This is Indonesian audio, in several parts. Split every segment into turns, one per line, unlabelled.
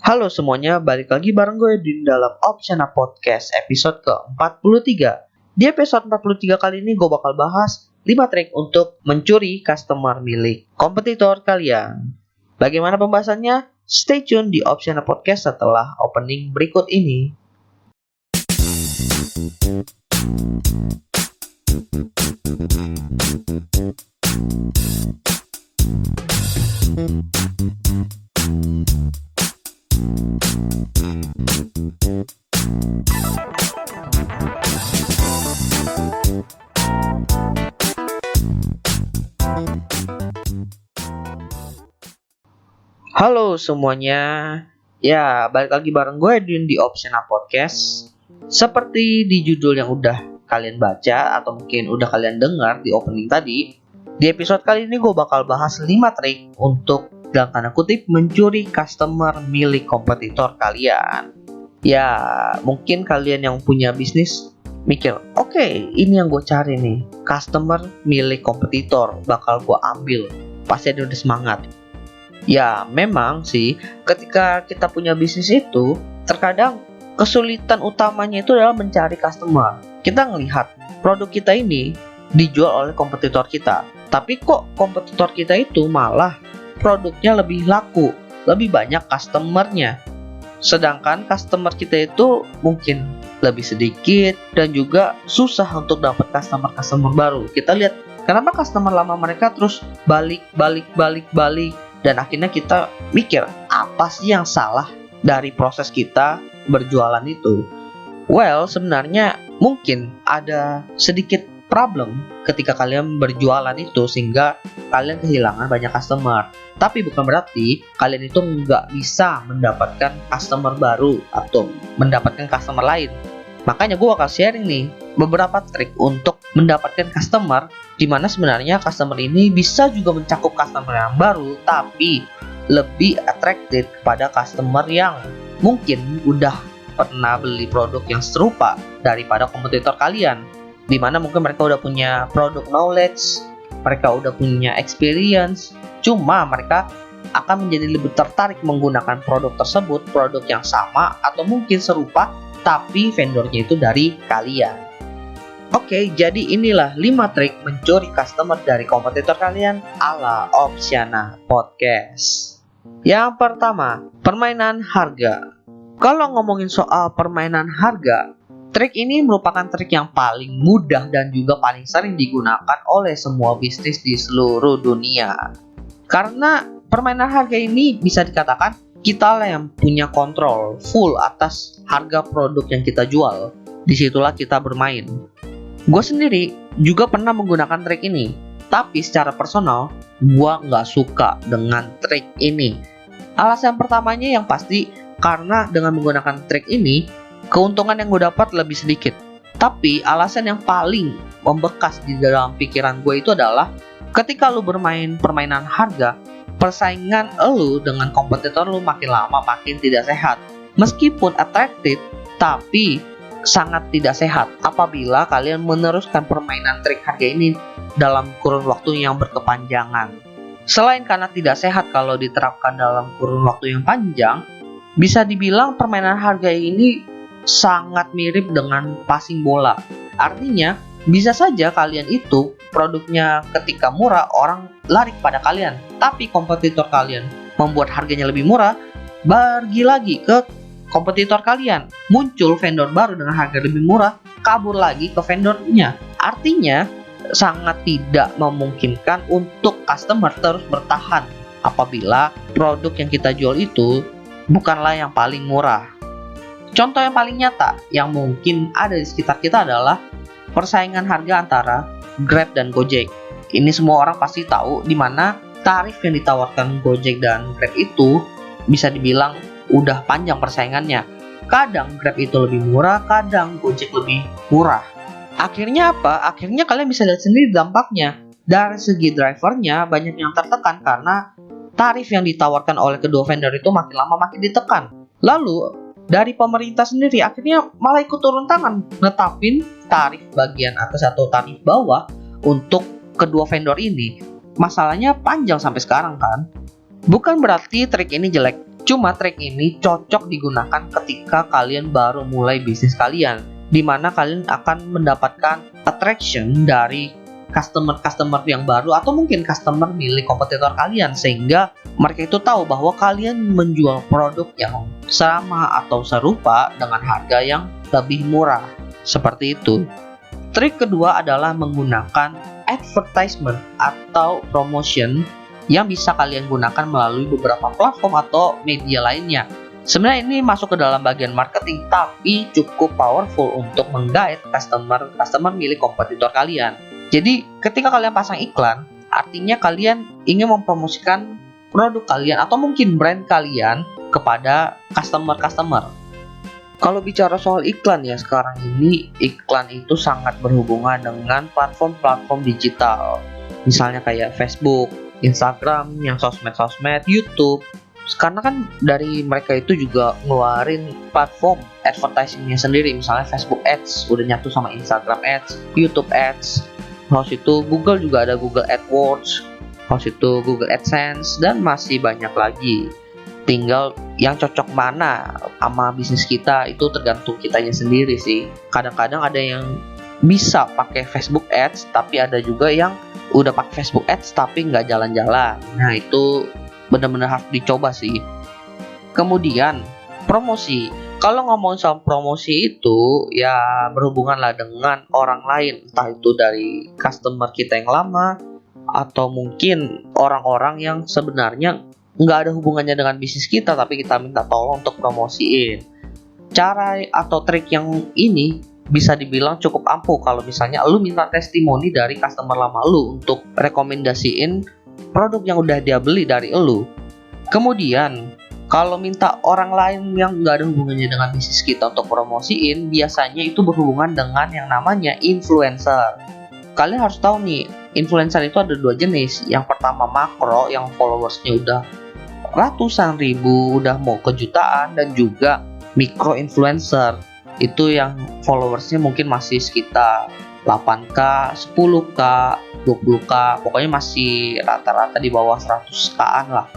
Halo semuanya, balik lagi bareng gue di dalam Opsiana Podcast episode ke-43. Di episode 43 kali ini gue bakal bahas 5 trik untuk mencuri customer milik kompetitor kalian. Bagaimana pembahasannya? Stay tune di Opsiana Podcast setelah opening berikut ini. Halo semuanya, ya balik lagi bareng gue Edwin di Opsiana Podcast. Seperti di judul yang udah kalian baca atau mungkin udah kalian dengar di opening tadi, di episode kali ini gue bakal bahas 5 trik untuk dalam tanda kutip mencuri customer milik kompetitor kalian. Ya mungkin kalian yang punya bisnis mikir, oke, ini yang gue cari nih, customer milik kompetitor, bakal gue ambil, pasti ada udah semangat. Ya memang sih, ketika kita punya bisnis itu, terkadang kesulitan utamanya itu adalah mencari customer. Kita ngelihat produk kita ini dijual oleh kompetitor kita, tapi kok kompetitor kita itu malah produknya lebih laku, lebih banyak customernya. Sedangkan customer kita itu mungkin lebih sedikit dan juga susah untuk dapat customer baru. Kita lihat kenapa customer lama mereka terus balik. Dan akhirnya kita mikir, apa sih yang salah dari proses kita berjualan itu? Well, sebenarnya mungkin ada sedikit problem ketika kalian berjualan itu sehingga kalian kehilangan banyak customer. Tapi bukan berarti kalian itu nggak bisa mendapatkan customer baru atau mendapatkan customer lain. Makanya gue akan sharing nih beberapa trik untuk mendapatkan customer, di mana sebenarnya customer ini bisa juga mencakup customer yang baru, tapi lebih attracted kepada customer yang mungkin udah pernah beli produk yang serupa daripada kompetitor kalian, di mana mungkin mereka udah punya product knowledge, mereka udah punya experience, cuma mereka akan menjadi lebih tertarik menggunakan produk tersebut, produk yang sama atau mungkin serupa, tapi vendornya itu dari kalian. Oke, jadi inilah 5 trik mencuri customer dari kompetitor kalian ala Opsiana Podcast. Yang pertama, permainan harga. Kalau ngomongin soal permainan harga, trik ini merupakan trik yang paling mudah dan juga paling sering digunakan oleh semua bisnis di seluruh dunia. Karena permainan harga ini bisa dikatakan kita lah yang punya kontrol full atas harga produk yang kita jual. Disitulah kita bermain. Gue sendiri juga pernah menggunakan trik ini, tapi secara personal gue nggak suka dengan trik ini. Alasan pertamanya yang pasti karena dengan menggunakan trik ini keuntungan yang gue dapat lebih sedikit. Tapi alasan yang paling membekas di dalam pikiran gue itu adalah ketika lu bermain permainan harga, persaingan lu dengan kompetitor lu makin lama makin tidak sehat. Meskipun attractive, tapi sangat tidak sehat apabila kalian meneruskan permainan trik harga ini dalam kurun waktu yang berkepanjangan. Selain karena tidak sehat kalau diterapkan dalam kurun waktu yang panjang, bisa dibilang permainan harga ini sangat mirip dengan passing bola. Artinya, bisa saja kalian itu produknya ketika murah orang lari kepada kalian, tapi kompetitor kalian membuat harganya lebih murah, pergi lagi ke kompetitor kalian, muncul vendor baru dengan harga lebih murah, kabur lagi ke vendornya. Artinya sangat tidak memungkinkan untuk customer terus bertahan apabila produk yang kita jual itu bukanlah yang paling murah. Contoh yang paling nyata yang mungkin ada di sekitar kita adalah persaingan harga antara Grab dan Gojek. Ini semua orang pasti tahu di mana tarif yang ditawarkan Gojek dan Grab itu bisa dibilang udah panjang persaingannya. Kadang Grab itu lebih murah, kadang Gojek lebih murah. Akhirnya apa? Akhirnya kalian bisa lihat sendiri dampaknya. Dari segi drivernya banyak yang tertekan karena tarif yang ditawarkan oleh kedua vendor itu makin lama makin ditekan. Lalu dari pemerintah sendiri akhirnya malah ikut turun tangan netapin tarif bagian atas atau tarif bawah untuk kedua vendor ini. Masalahnya panjang sampai sekarang kan. Bukan berarti trik ini jelek, Cuma trik ini cocok digunakan ketika kalian baru mulai bisnis kalian, di mana kalian akan mendapatkan attraction dari customer yang baru atau mungkin customer milik kompetitor kalian, sehingga mereka itu tahu bahwa kalian menjual produk yang sama atau serupa dengan harga yang lebih murah. Seperti itu. Trik kedua adalah menggunakan advertisement atau promotion yang bisa kalian gunakan melalui beberapa platform atau media lainnya. Sebenarnya ini masuk ke dalam bagian marketing, tapi cukup powerful untuk menggait customer milik kompetitor kalian. Jadi ketika kalian pasang iklan, artinya kalian ingin mempromosikan produk kalian atau mungkin brand kalian kepada customer. Kalau bicara soal iklan ya, sekarang ini iklan itu sangat berhubungan dengan platform-platform digital. Misalnya kayak Facebook, Instagram, yang sosmed, YouTube. Karena kan dari mereka itu juga ngeluarin platform advertisingnya sendiri. Misalnya Facebook Ads udah nyatu sama Instagram Ads, YouTube Ads. Terus itu Google juga ada Google AdWords. Terus itu Google AdSense dan masih banyak lagi. Tinggal yang cocok mana sama bisnis kita itu tergantung kitanya sendiri sih. Kadang-kadang ada yang bisa pakai Facebook Ads, tapi ada juga yang udah pakai Facebook Ads tapi nggak jalan-jalan. Nah itu benar-benar harus dicoba sih. Kemudian promosi. Kalau ngomong soal promosi itu ya berhubungan lah dengan orang lain, entah itu dari customer kita yang lama atau mungkin orang-orang yang sebenarnya nggak ada hubungannya dengan bisnis kita, tapi kita minta tolong untuk promosiin. Cara atau trik yang ini bisa dibilang cukup ampuh kalau misalnya lu minta testimoni dari customer lama lu untuk rekomendasiin produk yang udah dia beli dari lu. Kemudian kalau minta orang lain yang nggak ada hubungannya dengan bisnis kita untuk promosiin, biasanya itu berhubungan dengan yang namanya influencer. Kalian harus tahu nih, influencer itu ada dua jenis. Yang pertama makro, yang followersnya udah ratusan ribu, udah mau ke jutaan, dan juga micro influencer itu yang followersnya mungkin masih sekitar 8k, 10k, 20k, pokoknya masih rata-rata di bawah 100k-an lah.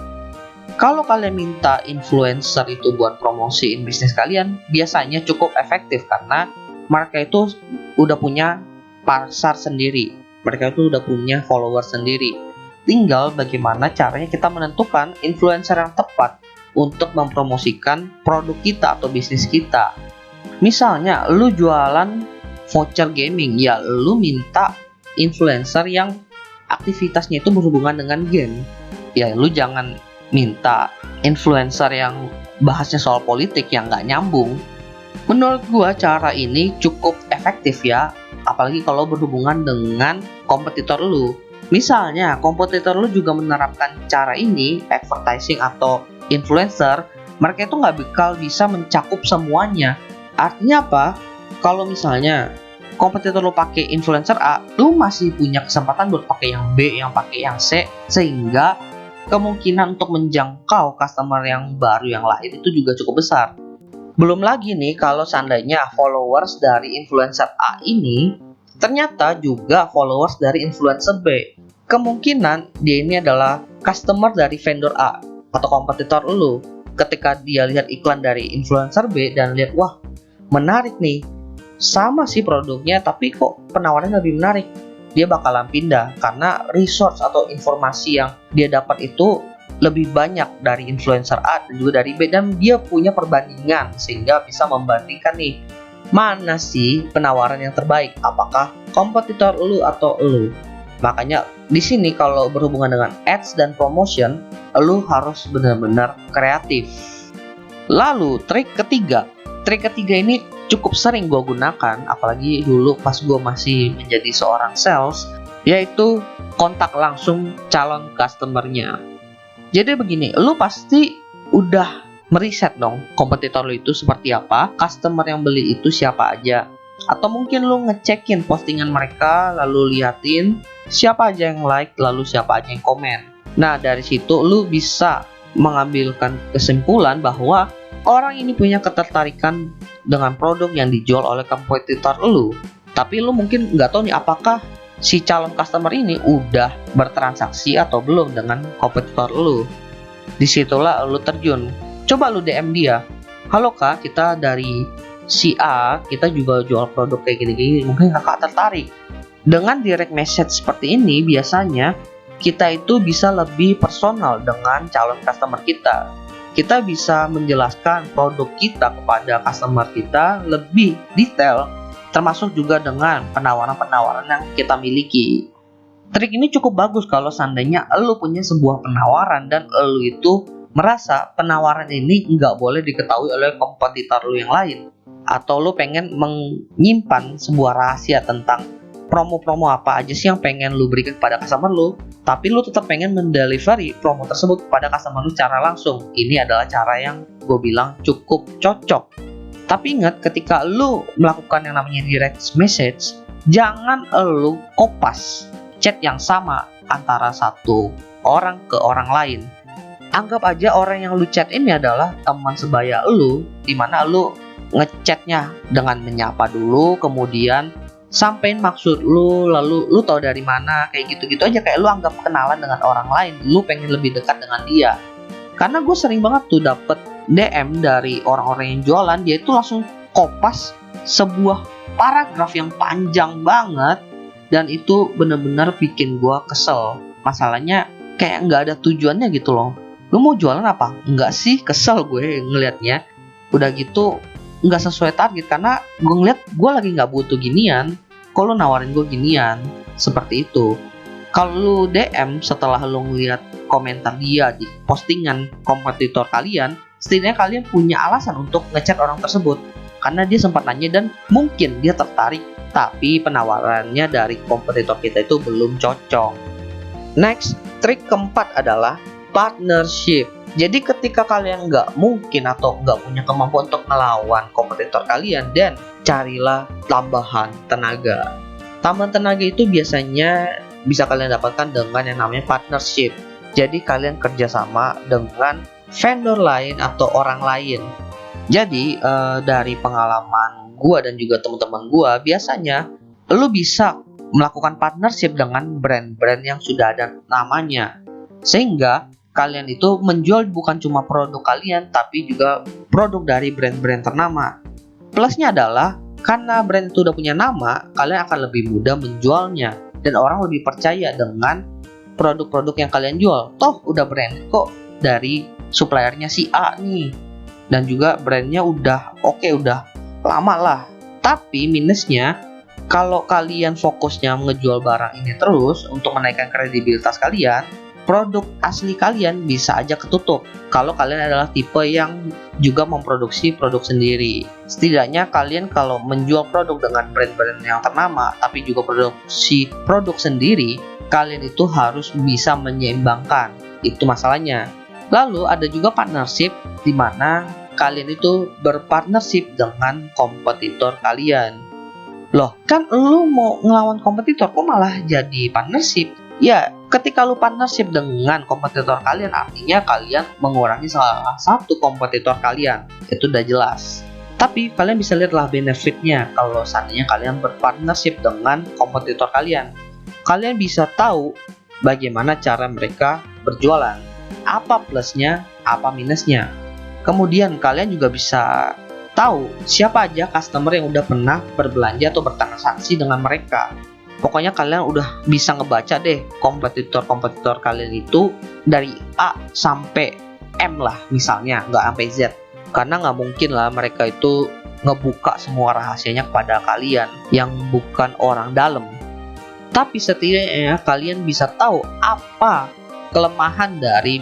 Kalau kalian minta influencer itu buat promosiin bisnis kalian, biasanya cukup efektif karena mereka itu udah punya pasar sendiri, mereka itu udah punya follower sendiri. Tinggal bagaimana caranya kita menentukan influencer yang tepat untuk mempromosikan produk kita atau bisnis kita. Misalnya, lu jualan voucher gaming, ya lu minta influencer yang aktivitasnya itu berhubungan dengan game. Ya lu jangan minta influencer yang bahasnya soal politik yang nggak nyambung. Menurut gua cara ini cukup efektif ya, apalagi kalau berhubungan dengan kompetitor lu. Misalnya, kompetitor lu juga menerapkan cara ini, advertising atau influencer, mereka itu nggak bakal bisa mencakup semuanya. Artinya apa? Kalau misalnya kompetitor lu pakai influencer A, lu masih punya kesempatan buat pakai yang B, yang pakai yang C, sehingga kemungkinan untuk menjangkau customer yang baru yang lain itu juga cukup besar. Belum lagi nih kalau seandainya followers dari influencer A ini ternyata juga followers dari influencer B. Kemungkinan dia ini adalah customer dari vendor A atau kompetitor lu. Ketika dia lihat iklan dari influencer B dan lihat, wah menarik nih, sama sih produknya tapi kok penawarannya lebih menarik, dia bakalan pindah karena resource atau informasi yang dia dapat itu lebih banyak dari influencer A dan juga dari B, dan dia punya perbandingan sehingga bisa membandingkan nih mana sih penawaran yang terbaik, apakah kompetitor lu atau lu. Makanya di sini kalau berhubungan dengan ads dan promotion, lu harus benar-benar kreatif. Lalu trik ketiga ini cukup sering gue gunakan, apalagi dulu pas gue masih menjadi seorang sales, yaitu kontak langsung calon customernya. Jadi begini, lu pasti udah meriset dong kompetitor lu itu seperti apa, customer yang beli itu siapa aja, atau mungkin lu ngecekin postingan mereka, lalu liatin siapa aja yang like, lalu siapa aja yang komen. Nah dari situ lu bisa mengambilkan kesimpulan bahwa orang ini punya ketertarikan dengan produk yang dijual oleh kompetitor lu. Tapi lu mungkin nggak tahu nih apakah si calon customer ini udah bertransaksi atau belum dengan kompetitor lu. Disitulah lu terjun. Coba lu DM dia, halo kak, kita dari si A, kita juga jual produk kayak gini-gini, mungkin kakak tertarik. Dengan direct message seperti ini, biasanya kita itu bisa lebih personal dengan calon customer kita. Kita bisa menjelaskan produk kita kepada customer kita lebih detail, termasuk juga dengan penawaran-penawaran yang kita miliki. Trik ini cukup bagus kalau seandainya lu punya sebuah penawaran dan lu itu merasa penawaran ini nggak boleh diketahui oleh kompetitor lu yang lain, atau lu pengen menyimpan sebuah rahasia tentang promo-promo apa aja sih yang pengen lu berikan kepada customer lu, tapi lu tetap pengen mendelivery promo tersebut kepada customer lu secara langsung. Ini adalah cara yang gue bilang cukup cocok. Tapi ingat, ketika lu melakukan yang namanya direct message, jangan lu kopas chat yang sama antara satu orang ke orang lain. Anggap aja orang yang lu chat ini adalah teman sebaya lu, dimana lu ngechatnya dengan menyapa dulu, kemudian sampein maksud lu, lalu lu tahu dari mana, kayak gitu-gitu aja, kayak lu anggap kenalan dengan orang lain, lu pengen lebih dekat dengan dia. Karena gue sering banget tuh dapet DM dari orang-orang yang jualan, dia itu langsung kopas sebuah paragraf yang panjang banget, dan itu bener-bener bikin gue kesel. Masalahnya kayak nggak ada tujuannya gitu loh. Lu mau jualan apa? Enggak sih, kesel gue ngelihatnya. Udah gitu nggak sesuai target, karena gue ngeliat gue lagi nggak butuh ginian. Kok lu nawarin gue ginian? Seperti itu. Kalau lu DM setelah lu ngeliat komentar dia di postingan kompetitor kalian, setidaknya kalian punya alasan untuk ngechat orang tersebut, karena dia sempat nanya dan mungkin dia tertarik, tapi penawarannya dari kompetitor kita itu belum cocok. Next, trik keempat adalah partnership. Jadi ketika kalian nggak mungkin atau nggak punya kemampuan untuk melawan kompetitor kalian, dan carilah tambahan tenaga. Tambahan tenaga itu biasanya bisa kalian dapatkan dengan yang namanya partnership. Jadi kalian kerjasama dengan vendor lain atau orang lain. Jadi dari pengalaman gua dan juga teman-teman gua, biasanya lu bisa melakukan partnership dengan brand-brand yang sudah ada namanya, sehingga kalian itu menjual bukan cuma produk kalian, tapi juga produk dari brand-brand ternama. Plusnya adalah karena brand itu udah punya nama, kalian akan lebih mudah menjualnya, dan orang lebih percaya dengan produk-produk yang kalian jual. Toh udah brand kok dari suppliernya si A nih, dan juga brandnya udah oke, udah lama lah. Tapi minusnya, kalau kalian fokusnya ngejual barang ini terus untuk menaikkan kredibilitas kalian, produk asli kalian bisa aja ketutup kalau kalian adalah tipe yang juga memproduksi produk sendiri. Setidaknya kalian kalau menjual produk dengan brand-brand yang ternama tapi juga produksi produk sendiri, kalian itu harus bisa menyeimbangkan. Itu masalahnya. Lalu ada juga partnership, di mana kalian itu berpartnership dengan kompetitor kalian. Loh, kan lu mau ngelawan kompetitor, kok malah jadi partnership? Ya, ketika lu partnership dengan kompetitor kalian, artinya kalian mengurangi salah satu kompetitor kalian. Itu udah jelas. Tapi kalian bisa lihatlah benefitnya kalau seandainya kalian berpartnership dengan kompetitor kalian. Kalian bisa tahu bagaimana cara mereka berjualan, apa plusnya, apa minusnya. Kemudian kalian juga bisa tahu siapa aja customer yang udah pernah berbelanja atau bertransaksi dengan mereka. Pokoknya kalian udah bisa ngebaca deh kompetitor-kompetitor kalian itu dari A sampai M lah misalnya, nggak sampai Z. Karena nggak mungkin lah mereka itu ngebuka semua rahasianya kepada kalian yang bukan orang dalam. Tapi setidaknya kalian bisa tahu apa kelemahan dari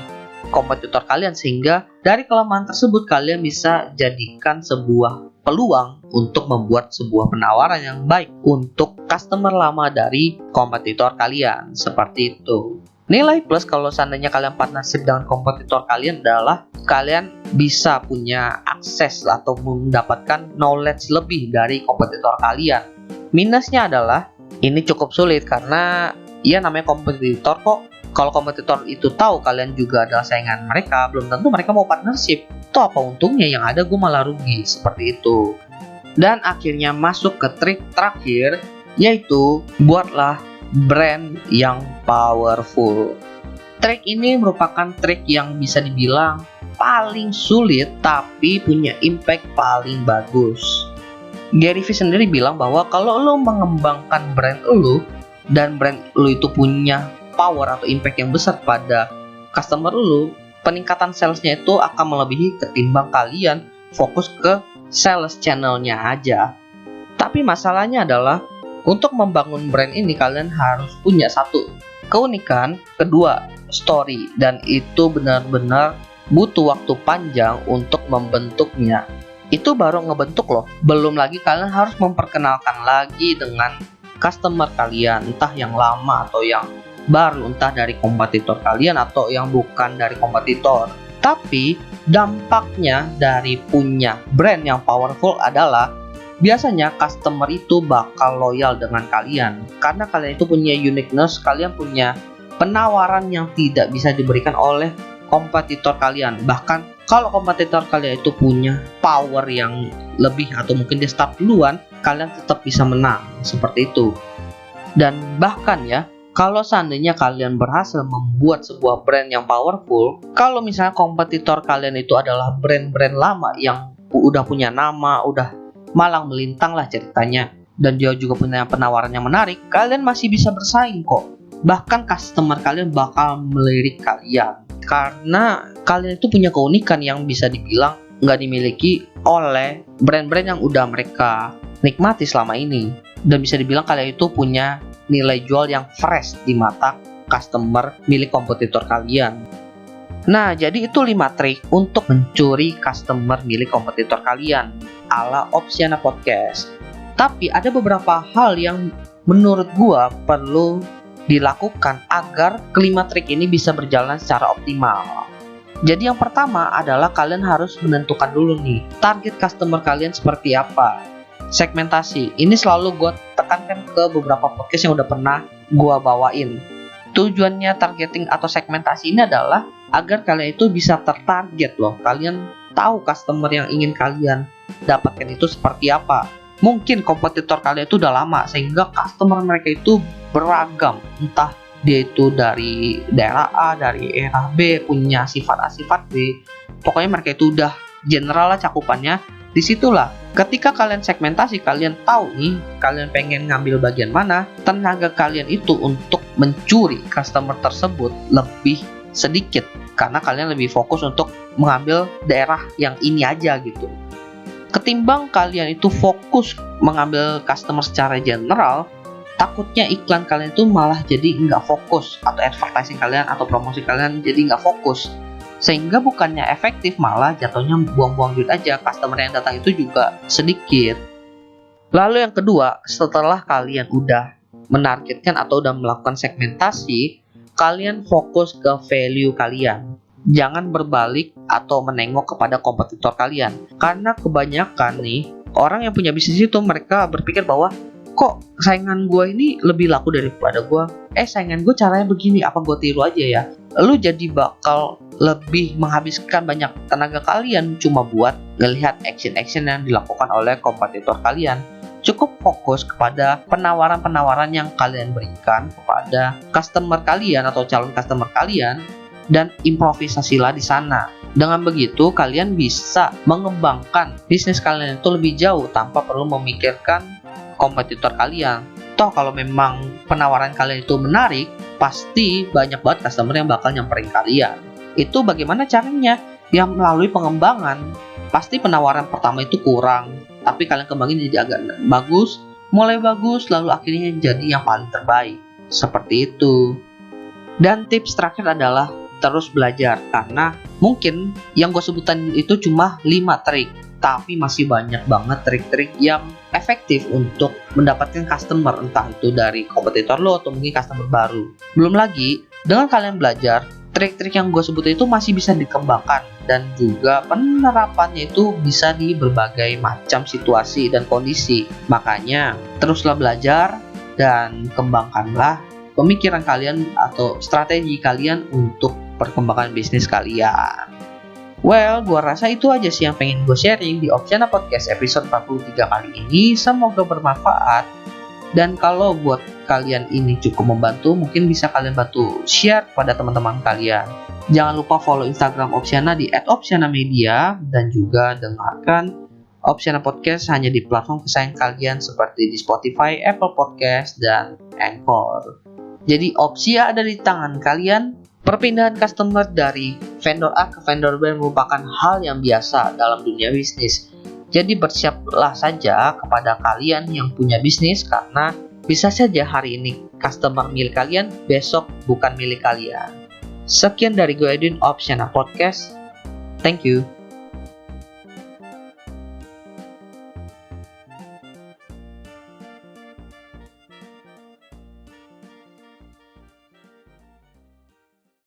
kompetitor kalian, sehingga dari kelemahan tersebut kalian bisa jadikan sebuah peluang untuk membuat sebuah penawaran yang baik untuk customer lama dari kompetitor kalian. Seperti itu. Nilai plus kalau seandainya kalian partnership dengan kompetitor kalian adalah kalian bisa punya akses atau mendapatkan knowledge lebih dari kompetitor kalian. Minusnya adalah ini cukup sulit karena ya namanya kompetitor kok. Kalau kompetitor itu tahu kalian juga adalah saingan mereka, belum tentu mereka mau partnership. Itu apa untungnya, yang ada gue malah rugi. Seperti itu. Dan akhirnya masuk ke trik terakhir, yaitu buatlah brand yang powerful. Trik ini merupakan trik yang bisa dibilang paling sulit tapi punya impact paling bagus. Gary Vee sendiri bilang bahwa kalau lo mengembangkan brand lo dan brand lo itu punya power atau impact yang besar pada customer lo, peningkatan salesnya itu akan melebihi ketimbang kalian fokus ke sales channelnya aja. Tapi masalahnya adalah untuk membangun brand ini kalian harus punya satu keunikan, kedua story, dan itu benar-benar butuh waktu panjang untuk membentuknya. Itu baru ngebentuk loh, belum lagi kalian harus memperkenalkan lagi dengan customer kalian, entah yang lama atau yang baru, entah dari kompetitor kalian atau yang bukan dari kompetitor. Tapi dampaknya dari punya brand yang powerful adalah biasanya customer itu bakal loyal dengan kalian karena kalian itu punya uniqueness, kalian punya penawaran yang tidak bisa diberikan oleh kompetitor kalian. Bahkan kalau kompetitor kalian itu punya power yang lebih atau mungkin dia start duluan, kalian tetap bisa menang seperti itu. Dan bahkan ya, kalau seandainya kalian berhasil membuat sebuah brand yang powerful, kalau misalnya kompetitor kalian itu adalah brand-brand lama yang udah punya nama, udah malang melintang lah ceritanya, dan dia juga punya penawaran yang menarik, kalian masih bisa bersaing kok. Bahkan customer kalian bakal melirik kalian karena kalian itu punya keunikan yang bisa dibilang nggak dimiliki oleh brand-brand yang udah mereka nikmati selama ini, dan bisa dibilang kalian itu punya nilai jual yang fresh di mata customer milik kompetitor kalian. Nah, jadi itu 5 trik untuk mencuri customer milik kompetitor kalian ala Opsiana Podcast. Tapi ada beberapa hal yang menurut gua perlu dilakukan agar kelima trik ini bisa berjalan secara optimal. Jadi yang pertama adalah kalian harus menentukan dulu nih target customer kalian seperti apa. Segmentasi ini selalu gue tekankan ke beberapa podcast yang udah pernah gue bawain. Tujuannya targeting atau segmentasi ini adalah agar kalian itu bisa tertarget loh. Kalian tahu customer yang ingin kalian dapatkan itu seperti apa. Mungkin kompetitor kalian itu udah lama sehingga customer mereka itu beragam, entah dia itu dari daerah A, dari daerah B, punya sifat A, sifat B. Pokoknya mereka itu udah general lah cakupannya. Disitulah ketika kalian segmentasi, kalian tahu nih kalian pengen ngambil bagian mana, tenaga kalian itu untuk mencuri customer tersebut lebih sedikit karena kalian lebih fokus untuk mengambil daerah yang ini aja gitu. Ketimbang kalian itu fokus mengambil customer secara general, takutnya iklan kalian itu malah jadi nggak fokus, atau advertising kalian atau promosi kalian jadi nggak fokus, sehingga bukannya efektif malah jatuhnya buang-buang duit aja, customer yang datang itu juga sedikit. Lalu yang kedua, setelah kalian udah menargetkan atau udah melakukan segmentasi, kalian fokus ke value kalian. Jangan berbalik atau menengok kepada kompetitor kalian, karena kebanyakan nih orang yang punya bisnis itu mereka berpikir bahwa kok saingan gue ini lebih laku daripada gue, saingan gue caranya begini, apa gue tiru aja ya. Lu jadi bakal lebih menghabiskan banyak tenaga kalian cuma buat ngelihat action-action yang dilakukan oleh kompetitor kalian. Cukup fokus kepada penawaran-penawaran yang kalian berikan kepada customer kalian atau calon customer kalian, dan improvisasilah di sana. Dengan begitu kalian bisa mengembangkan bisnis kalian itu lebih jauh tanpa perlu memikirkan kompetitor kalian. Toh kalau memang penawaran kalian itu menarik, pasti banyak banget customer yang bakal nyamperin kalian. Itu bagaimana caranya? Ya melalui pengembangan. Pasti penawaran pertama itu kurang, tapi kalian kembangin jadi agak bagus, mulai bagus, lalu akhirnya jadi yang paling terbaik. Seperti itu. Dan tips terakhir adalah terus belajar, karena mungkin yang gue sebutan itu cuma 5 trik, tapi masih banyak banget trik-trik yang efektif untuk mendapatkan customer, entah itu dari kompetitor lo atau mungkin customer baru. Belum lagi dengan kalian belajar, trik-trik yang gue sebutin itu masih bisa dikembangkan, dan juga penerapannya itu bisa di berbagai macam situasi dan kondisi. Makanya teruslah belajar dan kembangkanlah pemikiran kalian atau strategi kalian untuk perkembangan bisnis kalian. Well, gua rasa itu aja sih yang pengen gue sharing di Opsiana Podcast episode 43 kali ini. Semoga bermanfaat. Dan kalau buat kalian ini cukup membantu, mungkin bisa kalian bantu share pada teman-teman kalian. Jangan lupa follow Instagram Opsiana di @opsianamedia dan juga dengarkan Opsiana Podcast hanya di platform kesayangan kalian seperti di Spotify, Apple Podcast, dan Anchor. Jadi opsi ada di tangan kalian. Perpindahan customer dari vendor A ke vendor B merupakan hal yang biasa dalam dunia bisnis. Jadi bersiaplah saja kepada kalian yang punya bisnis karena bisa saja hari ini customer milik kalian, besok bukan milik kalian. Sekian dari gue Edwin Opsiana Podcast. Thank you.